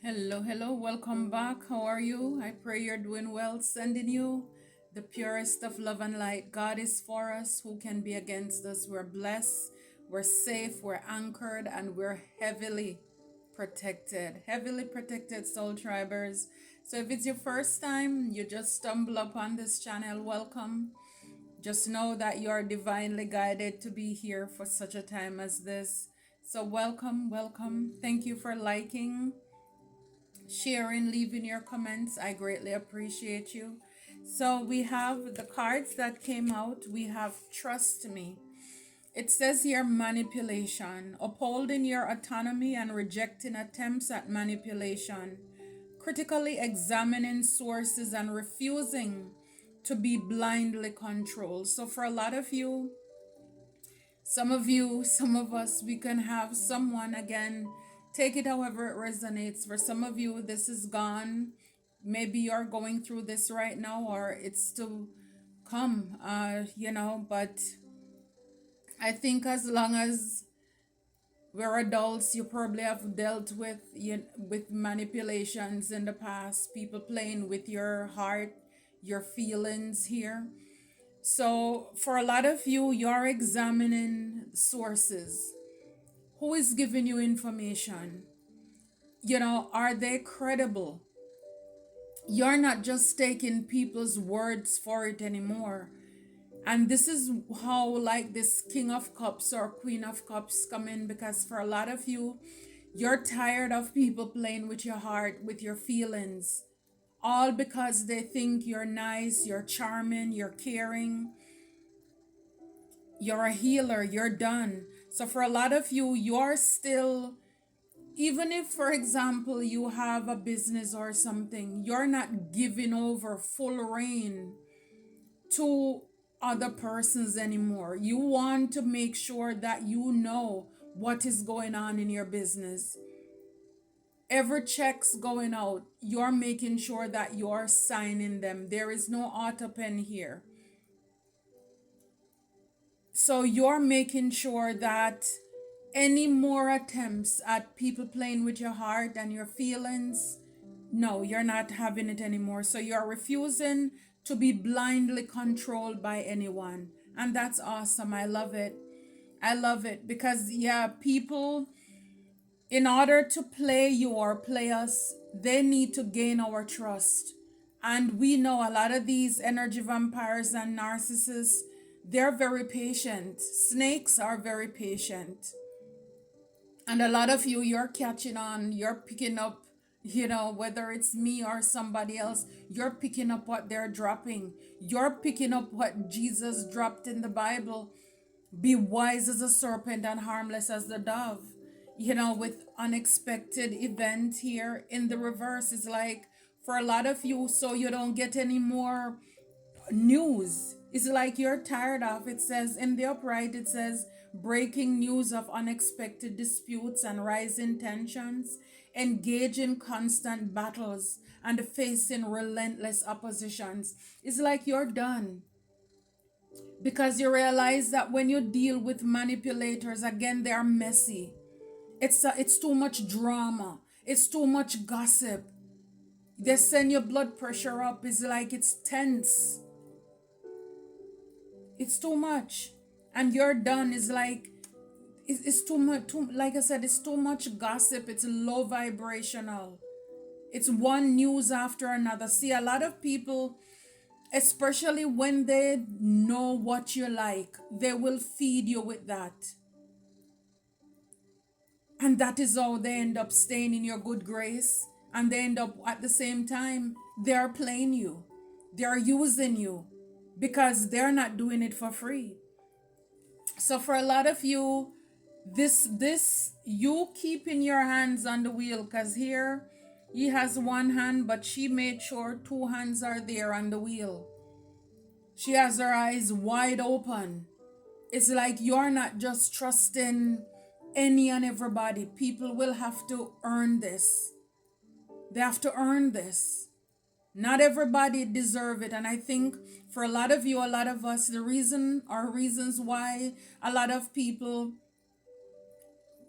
Hello, welcome back. How are you? I pray you're doing well. Sending you the purest of love and light. God is for us. Who can be against us? We're blessed, we're safe, we're anchored, and we're heavily protected. Heavily protected, soul tribers. So if it's your first time, you just stumble upon this channel, welcome. Just know that you are divinely guided to be here for such a time as this. So welcome. Thank you for liking, sharing, leaving your comments. I greatly appreciate you. So we have the cards that came out. We have Trust Me. It says here manipulation, upholding your autonomy and rejecting attempts at manipulation, critically examining sources and refusing to be blindly controlled. So for a lot of you, some of us, we can have someone, again, take it however it resonates. For some of you, this is gone. Maybe you're going through this right now, or it's to come, but I think as long as we're adults, you probably have dealt with with manipulations in the past, people playing with your heart, your feelings here. So, for a lot of you, you're examining sources. Who is giving you information? Are they credible? You're not just taking people's words for it anymore. And this is how, like, this King of Cups or Queen of Cups come in, because for a lot of you, you're tired of people playing with your heart, with your feelings, all because they think you're nice, you're charming, you're caring, you're a healer, you're done. So for a lot of you, you're still, even if, for example, you have a business or something, you're not giving over full reign to other persons anymore. You want to make sure that you know what is going on in your business. Every check's going out, you're making sure that you're signing them. There is no auto pen here. So you're making sure that any more attempts at people playing with your heart and your feelings, no, you're not having it anymore. So you're refusing to be blindly controlled by anyone. And that's awesome. I love it. I love it because, yeah, people, in order to play you or play us, they need to gain our trust. And we know a lot of these energy vampires and narcissists, they're very patient. Snakes are very patient. And a lot of you, you're catching on, you're picking up, whether it's me or somebody else, you're picking up what they're dropping. You're picking up what Jesus dropped in the Bible. Be wise as a serpent and harmless as the dove. With unexpected event here in the reverse, it's like for a lot of you, so you don't get any more news. It's like you're tired of. It says in the upright, it says breaking news of unexpected disputes and rising tensions, engage in constant battles and facing relentless oppositions. It's like you're done, because you realize that when you deal with manipulators, again, they are messy. It's too much drama, it's too much gossip. They send your blood pressure up. It's like it's tense. It's too much, and you're done. It's like it's too much. Like I said, it's too much gossip. It's low vibrational. It's one news after another. See, a lot of people, especially when they know what you like, they will feed you with that, and that is how they end up staying in your good grace. And they end up, at the same time, they are playing you, they are using you, because they're not doing it for free. So for a lot of you, this you keeping your hands on the wheel, because here he has one hand, but she made sure two hands are there on the wheel. She has her eyes wide open. It's like you're not just trusting any and everybody. People will have to earn this. They have to earn this. Not everybody deserve it. And I think for a lot of you, a lot of us, the reason or reasons why a lot of people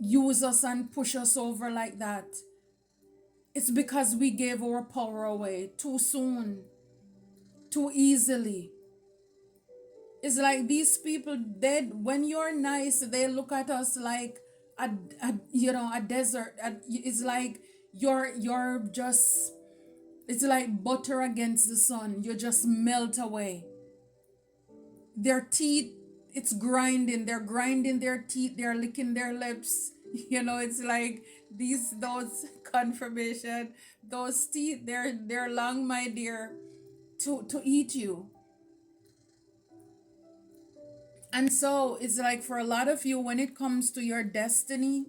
use us and push us over like that, It's because we gave our power away too soon, too easily. It's like these people, they, when you're nice, they look at us like a desert. It's like you're just, it's like butter against the sun. You just melt away. Their teeth, it's grinding. They're grinding their teeth. They're licking their lips. It's like those confirmation, those teeth. They're long, my dear, to eat you. And so it's like for a lot of you, when it comes to your destiny,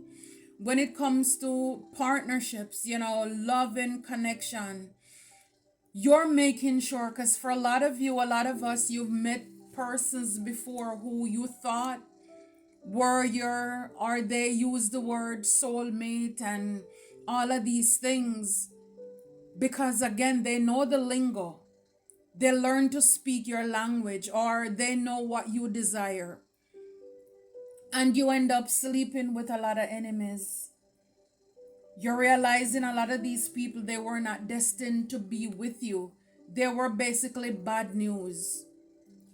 when it comes to partnerships, love and connection, you're making sure, because for a lot of you, a lot of us, you've met persons before who you thought were your, or they use the word soulmate and all of these things, because again, they know the lingo. They learn to speak your language, or they know what you desire. And you end up sleeping with a lot of enemies. You're realizing a lot of these people, they were not destined to be with you. They were basically bad news.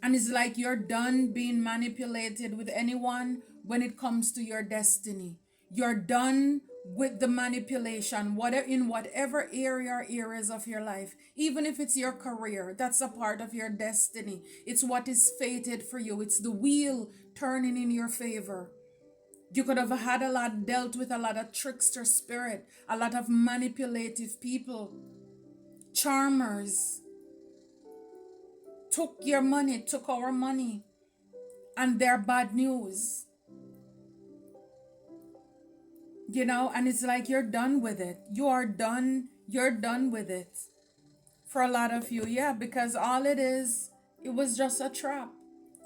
And it's like you're done being manipulated with anyone when it comes to your destiny. You're done with the manipulation, whatever, in whatever area or areas of your life. Even if it's your career, that's a part of your destiny. It's what is fated for you. It's the wheel turning in your favor. You could have had dealt with a lot of trickster spirit, a lot of manipulative people, charmers, took your money, took our money, and they're bad news. And it's like you're done with it. You're done with it. For a lot of you, yeah, because all it was just a trap.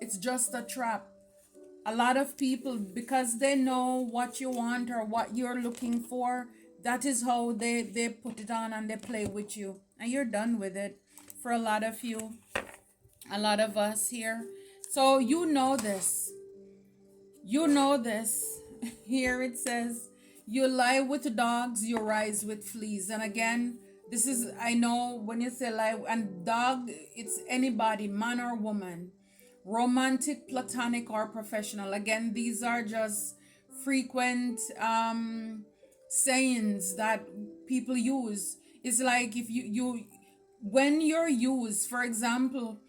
It's just a trap. A lot of people, because they know what you want or what you're looking for, that is how they put it on and they play with you. And you're done with it. For a lot of you, a lot of us here. So you know this. You know this. Here it says, you lie with dogs, you rise with fleas. And again, this is, I know when you say lie, and dog, it's anybody, man or woman, romantic, platonic, or professional. Again, these are just frequent sayings that people use. It's like if when you're used, for example,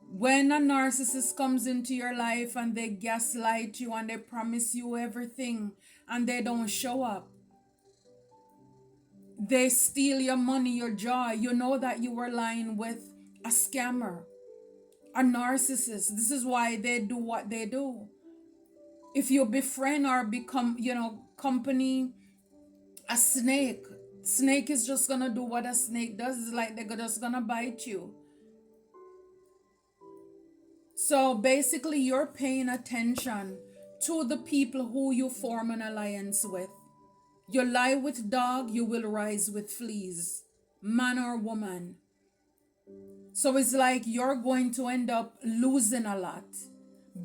when a narcissist comes into your life and they gaslight you and they promise you everything and they don't show up, they steal your money, your joy, you know that you were lying with a scammer, a narcissist. This is why they do what they do. If you befriend or become, company, a snake is just gonna do what a snake does. It's like they're just gonna bite you. So basically, you're paying attention to the people who you form an alliance with. You lie with dog, you will rise with fleas, man or woman. So it's like you're going to end up losing a lot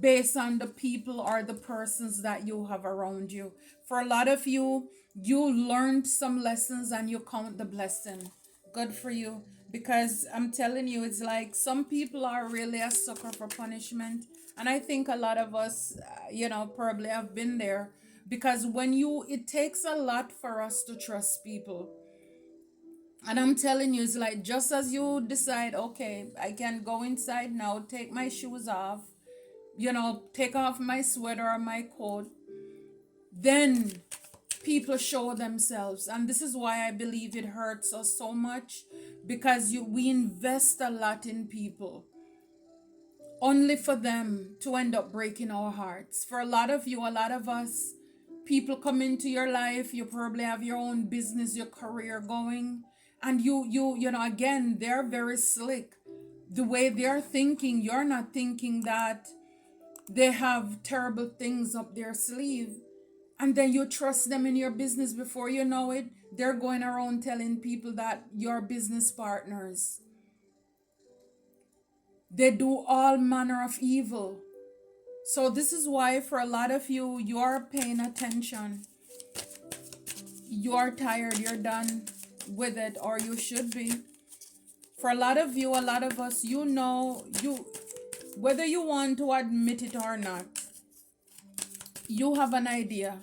based on the people or the persons that you have around you. For a lot of you, you learned some lessons and you count the blessing. Good for you. Because I'm telling you, it's like some people are really a sucker for punishment. And I think a lot of us, probably have been there. Because it takes a lot for us to trust people. And I'm telling you, it's like just as you decide, okay, I can go inside now, take my shoes off, take off my sweater or my coat, then people show themselves. And this is why I believe it hurts us so much, because we invest a lot in people only for them to end up breaking our hearts. For a lot of you, a lot of us, people come into your life, you probably have your own business, your career going, and again, they're very slick. The way they're thinking, you're not thinking that they have terrible things up their sleeve. And then you trust them in your business. Before you know it, they're going around telling people that you're business partners. They do all manner of evil. So this is why for a lot of you, you're paying attention. You're tired, you're done. with it, or you should be. For a lot of you, a lot of us, you know, whether you want to admit it or not, you have an idea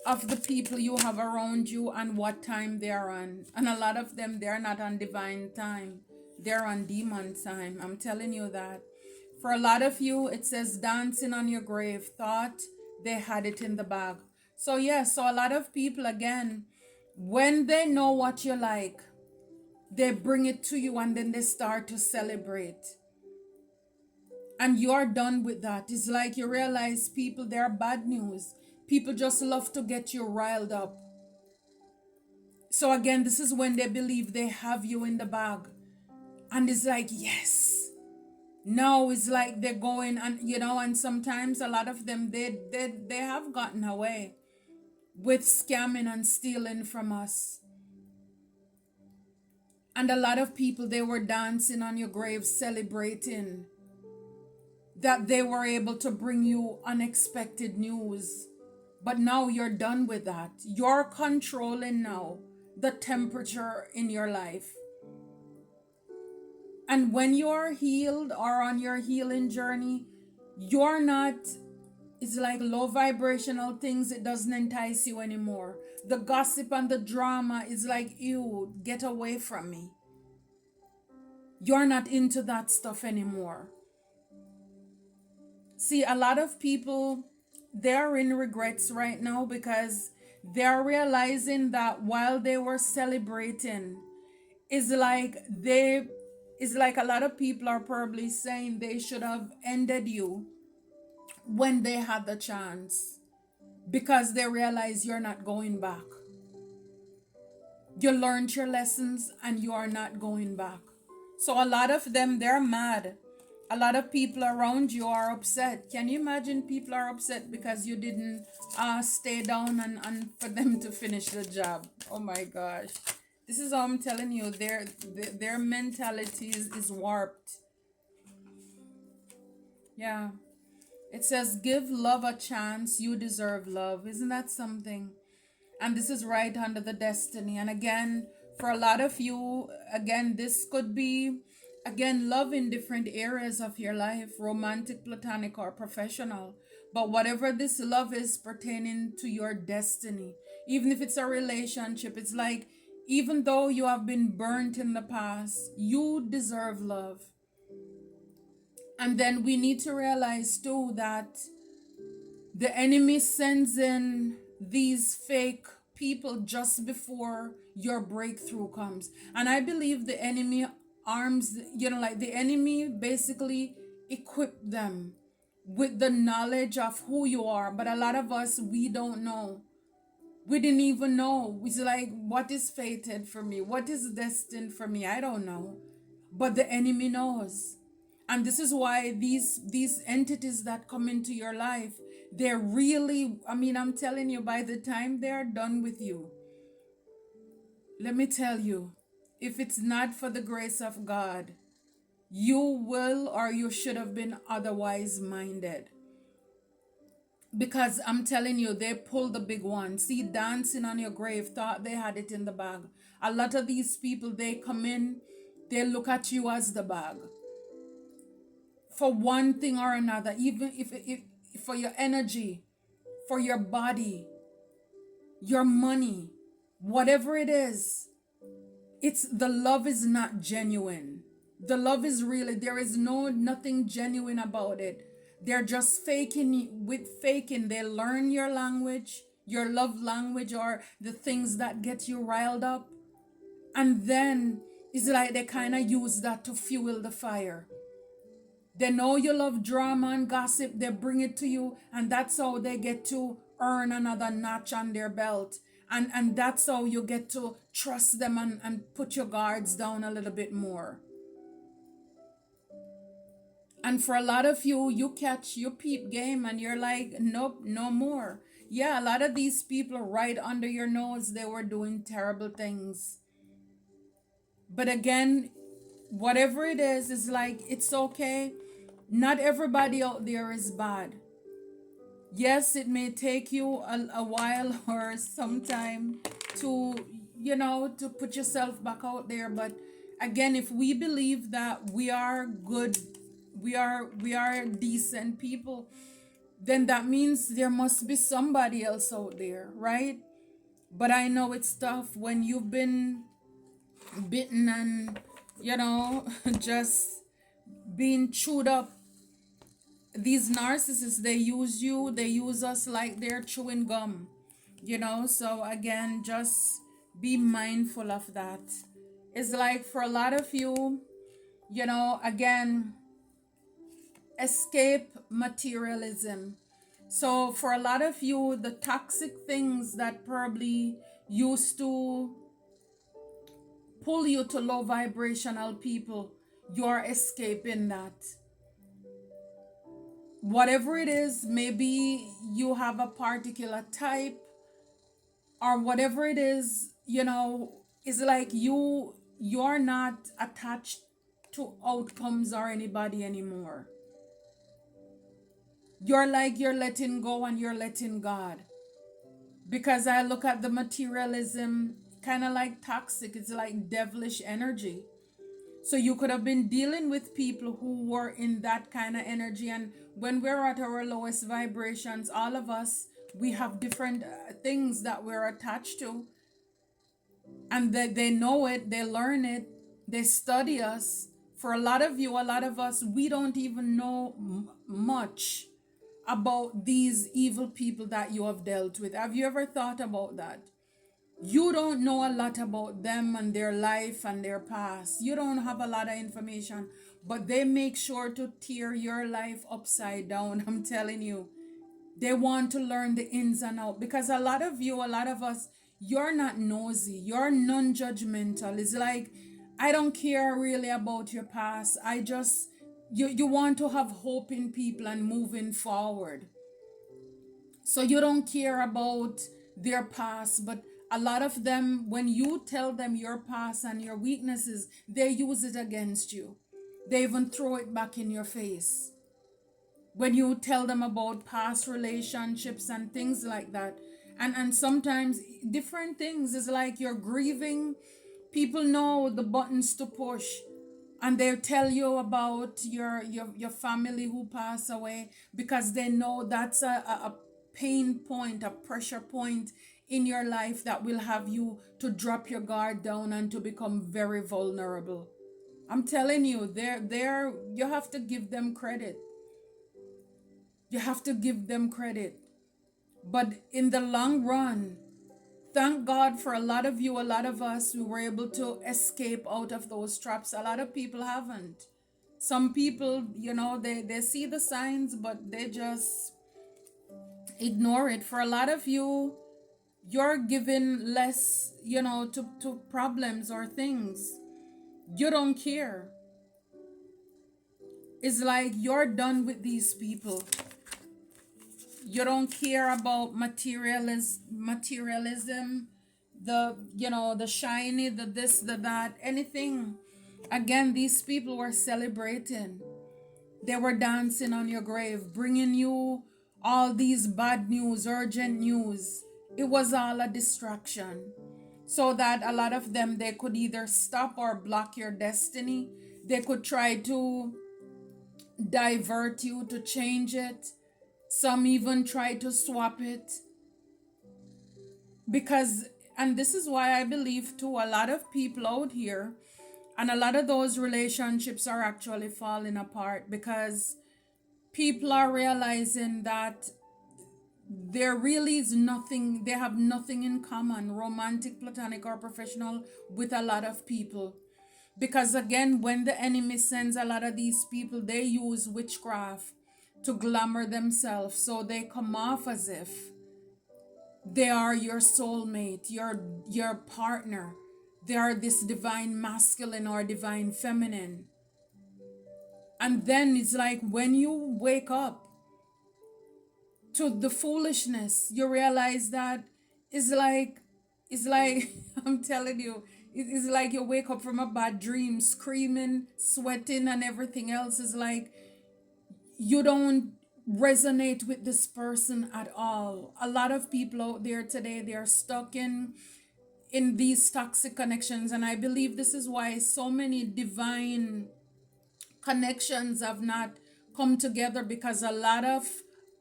of the people you have around you and what time they are on. And a lot of them, they're not on divine time, they're on demon time. I'm telling you that. For a lot of you, it says dancing on your grave, thought they had it in the bag. So, yes, so a lot of people, again, when they know what you like, they bring it to you and then they start to celebrate. And you're done with that. It's like you realize people, they're bad news. People just love to get you riled up. So again, this is when they believe they have you in the bag. And it's like, yes. Now it's like they're going, and and sometimes a lot of them, they have gotten away with scamming and stealing from us. And a lot of people, they were dancing on your grave, celebrating that they were able to bring you unexpected news. But now you're done with that. You're controlling now the temperature in your life. And when you're healed or on your healing journey, you're not, it's like low vibrational things, it doesn't entice you anymore. The gossip and the drama is like, ew, get away from me. You're not into that stuff anymore. See, a lot of people, they're in regrets right now because they're realizing that while they were celebrating, it's like a lot of people are probably saying they should have ended you when they had the chance, because they realize you're not going back. You learned your lessons and you are not going back. So a lot of them, they're mad. A lot of people around you are upset. Can you imagine people are upset because you didn't stay down and for them to finish the job? Oh my gosh. This is how I'm telling you, their mentality is warped. Yeah. It says, give love a chance. You deserve love. Isn't that something? And this is right under the destiny. And again, for a lot of you, again, this could be, again, love in different areas of your life, romantic, platonic, or professional. But whatever this love is pertaining to your destiny, even if it's a relationship, it's like, even though you have been burnt in the past, you deserve love. And then we need to realize too that the enemy sends in these fake people just before your breakthrough comes. And I believe the enemy arms, like the enemy basically equipped them with the knowledge of who you are. But a lot of us, we don't know. We didn't even know. It's like, what is fated for me? What is destined for me? I don't know. But the enemy knows. And this is why these entities that come into your life, they're really, I'm telling you, by the time they're done with you, let me tell you, if it's not for the grace of God, you will or you should have been otherwise minded. Because I'm telling you, they pulled the big one. See, dancing on your grave, thought they had it in the bag. A lot of these people, they come in, they look at you as the bag. For one thing or another, even if for your energy, for your body, your money, whatever it is, it's the love is not genuine. The love is really, there is nothing genuine about it. They're just faking. With faking, they learn your language, your love language, or the things that get you riled up, and then it's like they kind of use that to fuel the fire. They know you love drama and gossip, they bring it to you, and that's how they get to earn another notch on their belt. And that's how you get to trust them and put your guards down a little bit more. And for a lot of you, you catch your peep game and you're like, nope, no more. Yeah, a lot of these people right under your nose, they were doing terrible things. But again, whatever it is like, it's okay. Not everybody out there is bad. Yes, it may take you a while or some time to, to put yourself back out there. But again, if we believe that we are good, we are decent people, then that means there must be somebody else out there, right? But I know it's tough when you've been bitten and just being chewed up. These narcissists, they use you, they use us like they're chewing gum. So again, just be mindful of that. It's like for a lot of you, again, escape materialism. So for a lot of you, the toxic things that probably used to pull you to low vibrational people, you're escaping that. Whatever it is, maybe you have a particular type or whatever it is, it's like you're not attached to outcomes or anybody anymore. You're like you're letting go and you're letting God. Because I look at the materialism kind of like toxic, it's like devilish energy. So you could have been dealing with people who were in that kind of energy. And when we're at our lowest vibrations, all of us, we have different things that we're attached to. And they know it, they learn it, they study us. For a lot of you, a lot of us, we don't even know much about these evil people that you have dealt with. Have you ever thought about that? You don't know a lot about them and their life and their past. You don't have a lot of information, but they make sure to tear your life upside down. I'm telling you, they want to learn the ins and out because a lot of you, a lot of us, you're not nosy, you're non-judgmental. It's like, I don't care really about your past. I just, you want to have hope in people and moving forward. So you don't care about their past, but a lot of them, when you tell them your past and your weaknesses, they use it against you. They even throw it back in your face. When you tell them about past relationships and things like that. And sometimes different things is like you're grieving. People know the buttons to push and they'll tell you about your family who passed away because they know that's a pain point, a pressure point in your life that will have you to drop your guard down and to become very vulnerable. I'm telling you, they're you have to give them credit. You have to give them credit. But in the long run, thank God for a lot of you, a lot of us, we were able to escape out of those traps. A lot of people haven't. Some people, they see the signs, but they just ignore it. For a lot of you, you're given less, to problems or things. You don't care. It's like you're done with these people. You don't care about materialism, the shiny, the this, the that, anything. Again, these people were celebrating. They were dancing on your grave, bringing you all these bad news, urgent news. It was all a distraction. So that a lot of them, they could either stop or block your destiny. They could try to divert you, to change it. Some even try to swap it. Because, and this is why I believe too, a lot of people out here, and a lot of those relationships are actually falling apart because people are realizing that there really is nothing, they have nothing in common, romantic, platonic, or professional, with a lot of people. Because again, when the enemy sends a lot of these people, they use witchcraft to glamour themselves. So they come off as if they are your soulmate, your partner. They are this divine masculine or divine feminine. And then it's like when you wake up to the foolishness, you realize that it's like I'm telling you, it's like you wake up from a bad dream, screaming, sweating, and everything else. Is like you don't resonate with this person at all. A lot of people out there today, they are stuck in these toxic connections. And I believe this is why so many divine connections have not come together, because a lot of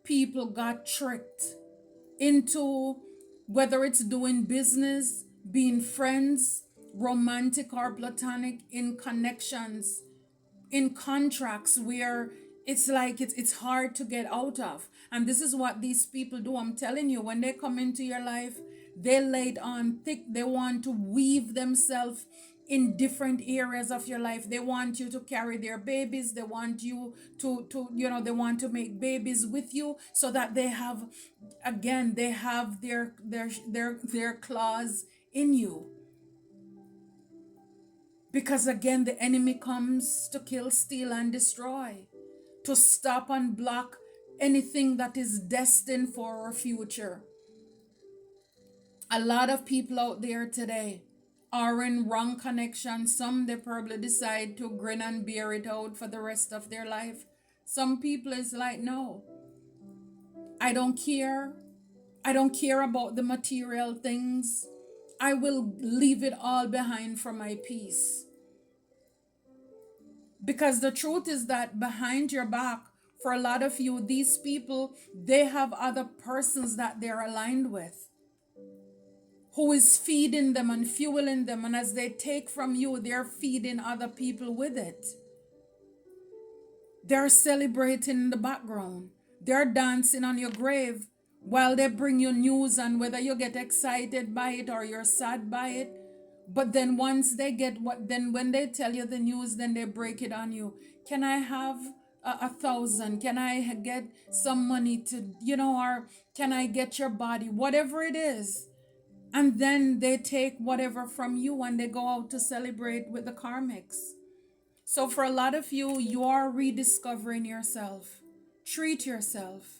people got tricked into, whether it's doing business, being friends, romantic or platonic, in connections, in contracts where it's like it's hard to get out of. And this is what these people do. I'm telling you, when they come into your life, they lay it on thick. They want to weave themselves in different areas of your life. They want you to carry their babies. They want you they want to make babies with you, so that they have, again, they have their claws in you. Because again, the enemy comes to kill, steal, and destroy, to stop and block anything that is destined for our future. A lot of people out there today are in wrong connection. Some, they probably decide to grin and bear it out for the rest of their life. Some people is like, no, I don't care. I don't care about the material things. I will leave it all behind for my peace. Because the truth is that behind your back, for a lot of you, these people, they have other persons that they're aligned with, who is feeding them and fueling them. And as they take from you, they're feeding other people with it. They're celebrating in the background. They're dancing on your grave while they bring you news, and whether you get excited by it or you're sad by it. But then once they get then when they tell you the news, then they break it on you. Can I have 1,000? Can I get some money to, or can I get your body? Whatever it is. And then they take whatever from you and they go out to celebrate with the karmics. So for a lot of you, you are rediscovering yourself. Treat yourself.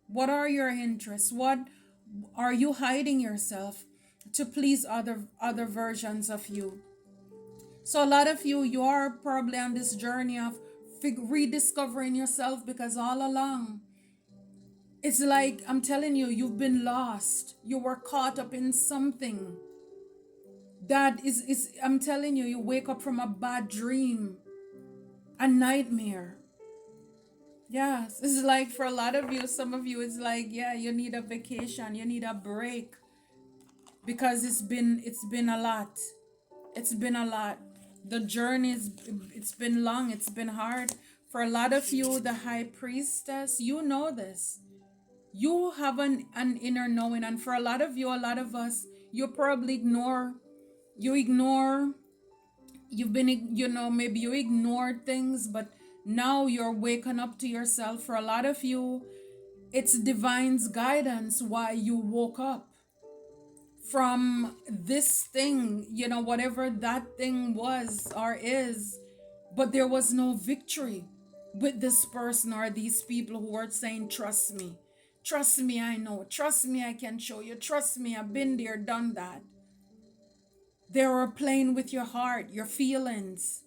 What are your interests? What are you hiding yourself to please other versions of you? So a lot of you, you are probably on this journey of rediscovering yourself, because all along, it's like, I'm telling you, you've been lost. You were caught up in something that is I'm telling you, you wake up from a bad dream, a nightmare. Yes, it's like for a lot of you, some of you, it's like, yeah, you need a vacation, you need a break, because it's been a lot. It's been a lot. The journey it's been long, it's been hard. For a lot of you, the high priestess, you know this. You have an inner knowing, and for a lot of you, a lot of us, you probably ignore, you've been, maybe you ignored things, but now you're waking up to yourself. For a lot of you, it's divine's guidance why you woke up from this thing, whatever that thing was or is. But there was no victory with this person or these people who were saying, trust me. Trust me, I know. Trust me, I can show you. Trust me, I've been there, done that. They were playing with your heart, your feelings.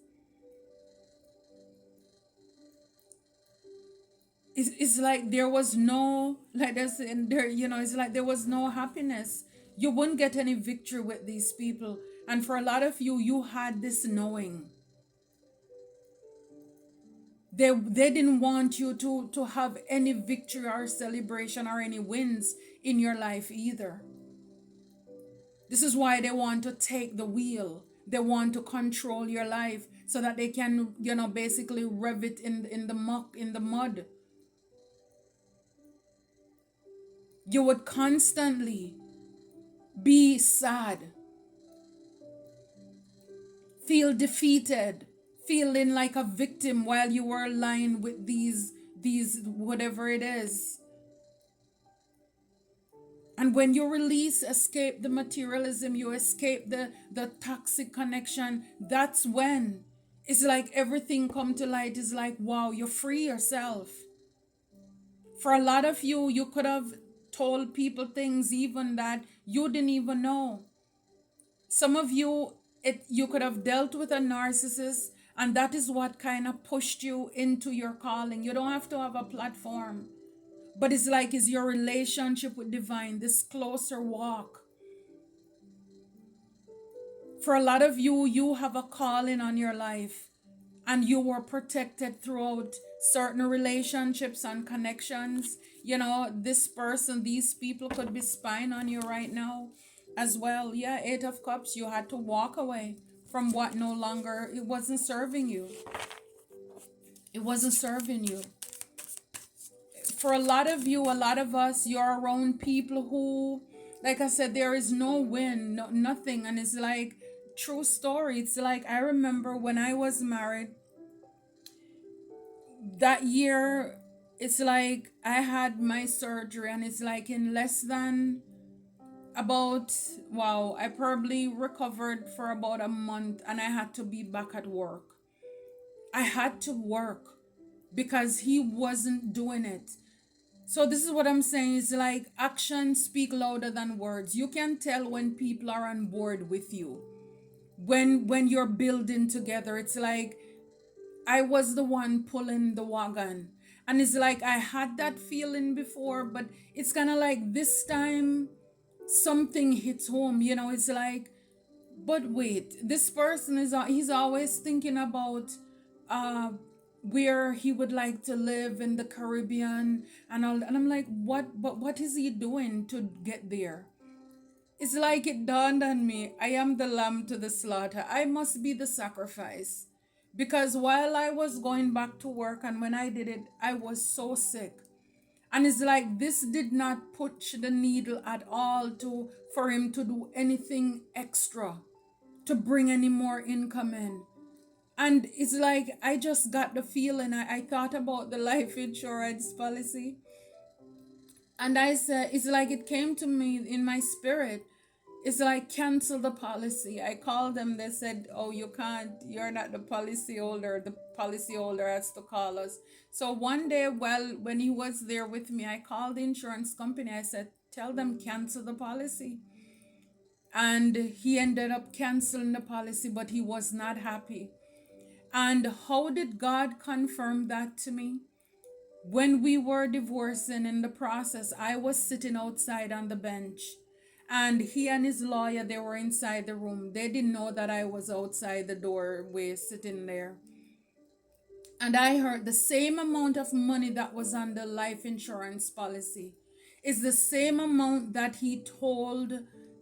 It's like there was no, like this, and there, it's like there was no happiness. You wouldn't get any victory with these people. And for a lot of you, you had this knowing. They didn't want you to have any victory or celebration or any wins in your life either. This is why they want to take the wheel. They want to control your life so that they can, basically rev it in the muck, in the mud. You would constantly be sad, feel defeated, feeling like a victim while you were lying with these whatever it is. And when you release, escape the materialism, you escape the toxic connection, that's when it's like everything come to light. Is like, wow, you free yourself. For a lot of you, you could have told people things even that you didn't even know. Some of you, you could have dealt with a narcissist, and that is what kind of pushed you into your calling. You don't have to have a platform, but it's like, it's your relationship with divine, this closer walk. For a lot of you, you have a calling on your life, and you were protected throughout certain relationships and connections. This person, these people could be spying on you right now as well. Yeah, Eight of Cups, you had to walk away from what no longer, it wasn't serving you. It wasn't serving you. For a lot of you, a lot of us, you're around people who, like I said, there is no win, no, nothing. And it's like, true story. It's like, I remember when I was married that year, it's like I had my surgery, and it's like in less than about, wow, I probably recovered for about a month, and I had to be back at work. I had to work because he wasn't doing it. So this is what I'm saying. It's like actions speak louder than words. You can tell when people are on board with you. When you're building together, it's like I was the one pulling the wagon. And it's like I had that feeling before, but it's kind of like this time something hits home. It's like, but wait, this person he's always thinking about uh where he would like to live in the Caribbean and all, and I'm like, what is he doing to get there? It's like it dawned on me, I am the lamb to the slaughter. I must be the sacrifice. Because while I was going back to work, and when I did it, I was so sick. And it's like this did not push the needle at all to for him to do anything extra to bring any more income in. And it's like I just got the feeling, I thought about the life insurance policy. And I said, it's like it came to me in my spirit. It's like cancel the policy. I called them. They said, "Oh, you can't. You're not the policy holder. The policy holder has to call us." So one day, well, when he was there with me, I called the insurance company. I said, "Tell them cancel the policy." And he ended up canceling the policy, but he was not happy. And how did God confirm that to me? When we were divorcing in the process, I was sitting outside on the bench, and he and his lawyer, they were inside the room. They didn't know that I was outside the doorway sitting there. And I heard the same amount of money that was on the life insurance policy is the same amount that he told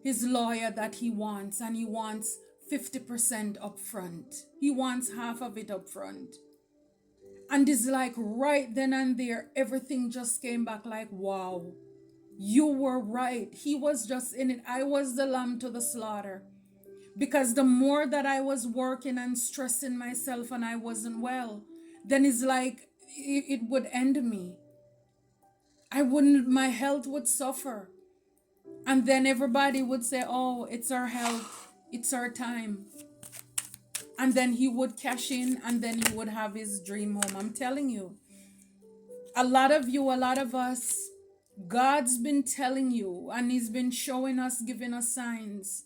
his lawyer that he wants, and he wants 50% upfront. He wants half of it upfront. And it's like right then and there, everything just came back like, wow, you were right. He was just in it. I was the lamb to the slaughter. Because the more that I was working and stressing myself and I wasn't well, then it's like it would end me. My health would suffer. And then everybody would say, oh, it's our health, it's our time. And then he would cash in, and then he would have his dream home. I'm telling you, a lot of you, a lot of us, God's been telling you, and he's been showing us, giving us signs.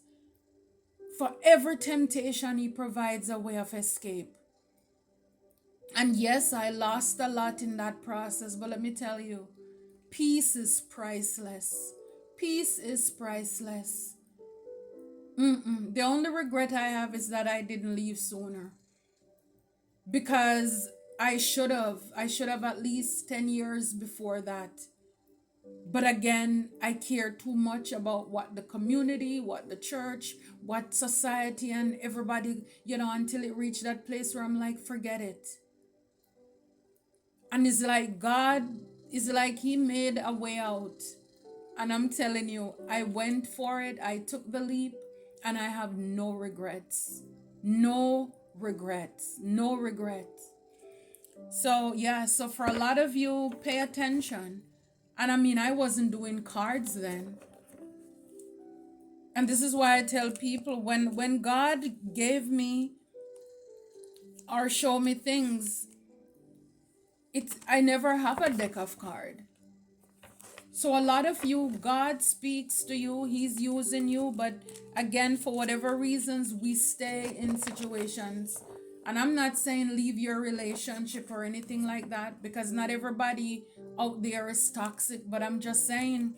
For every temptation, he provides a way of escape. And yes, I lost a lot in that process, but let me tell you, peace is priceless. Peace is priceless. The only regret I have is that I didn't leave sooner. Because I should have. I should have at least 10 years before that. But again, I care too much about what the community, what the church, what society and everybody, until it reached that place where I'm like, forget it. And it's like God is like he made a way out. And I'm telling you, I went for it. I took the leap, and I have no regrets. No regrets. No regrets. So, yeah, so for a lot of you, pay attention. And I mean, I wasn't doing cards then. And this is why I tell people, when God gave me or show me things, I never have a deck of cards. So a lot of you, God speaks to you, he's using you, but again, for whatever reasons, we stay in situations. And I'm not saying leave your relationship or anything like that, because not everybody out there is toxic, but I'm just saying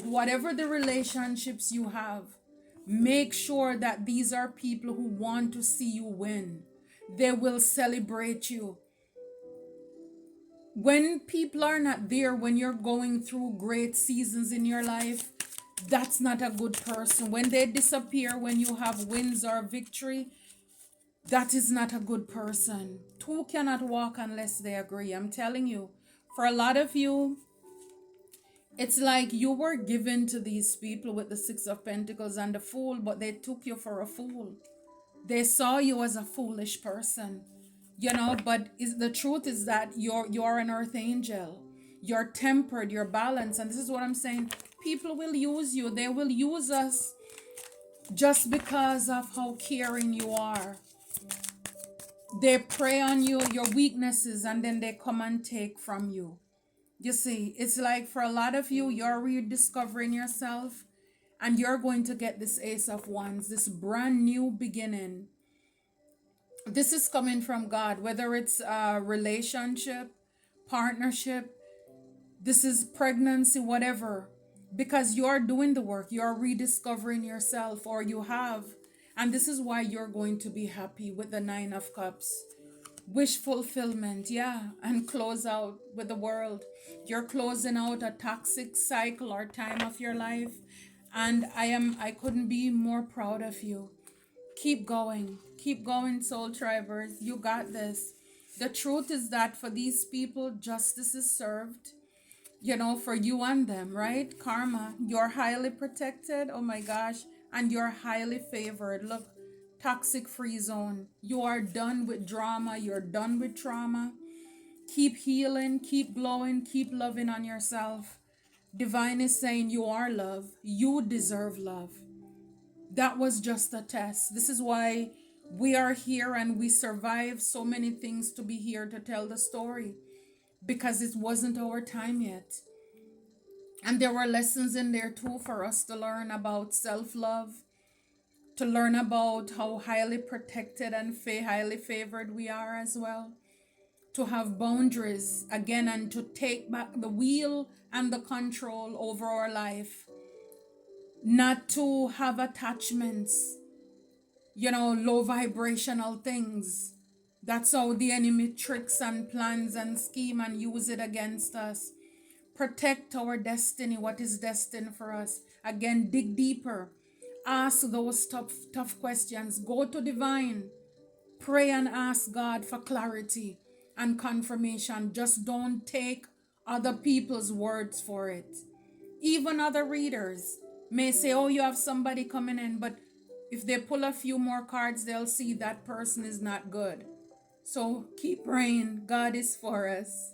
whatever the relationships you have, Make sure that these are people who want to see you win. They will celebrate you. When people are not there, when you're going through great seasons in your life, that's not a good person. When they disappear, when you have wins or victory, that is not a good person. Two cannot walk unless they agree. I'm telling you, for a lot of you, it's like you were given to these people with the Six of Pentacles and the Fool, but they took you for a fool. They saw you as a foolish person, but the truth is that you're an earth angel. You're tempered, you're balanced. And this is what I'm saying. People will use you. They will use us just because of how caring you are. They prey on you, your weaknesses, and then they come and take from you. You see, it's like for a lot of you, you're rediscovering yourself, and you're going to get this Ace of Wands, this brand new beginning. This is coming from God, whether it's a relationship, partnership, this is pregnancy, whatever, because you're doing the work, you're rediscovering yourself, or you have, and this is why you're going to be happy with the Nine of Cups. Wish fulfillment, yeah, and close out with the world. You're closing out a toxic cycle or time of your life, and I couldn't be more proud of you. Keep going, soul tribers. You got this. The truth is that for these people, justice is served, for you and them, right? Karma, you're highly protected. Oh my gosh. And you're highly favored. Look, toxic free zone. You are done with drama. You're done with trauma. Keep healing, keep glowing, keep loving on yourself. Divine is saying you are love. You deserve love. That was just a test. This is why we are here and we survived so many things to be here to tell the story, because it wasn't our time yet. And there were lessons in there too for us to learn about self-love, to learn about how highly protected and highly favored we are as well, to have boundaries again, and to take back the wheel and the control over our life, not to have attachments, low vibrational things. That's how the enemy tricks and plans and scheme and use it against us. Protect our destiny, what is destined for us. Again, dig deeper. Ask those tough questions. Go to divine. Pray and ask God for clarity and confirmation. Just don't take other people's words for it. Even other readers may say, oh, you have somebody coming in, but if they pull a few more cards, they'll see that person is not good. So keep praying. God is for us.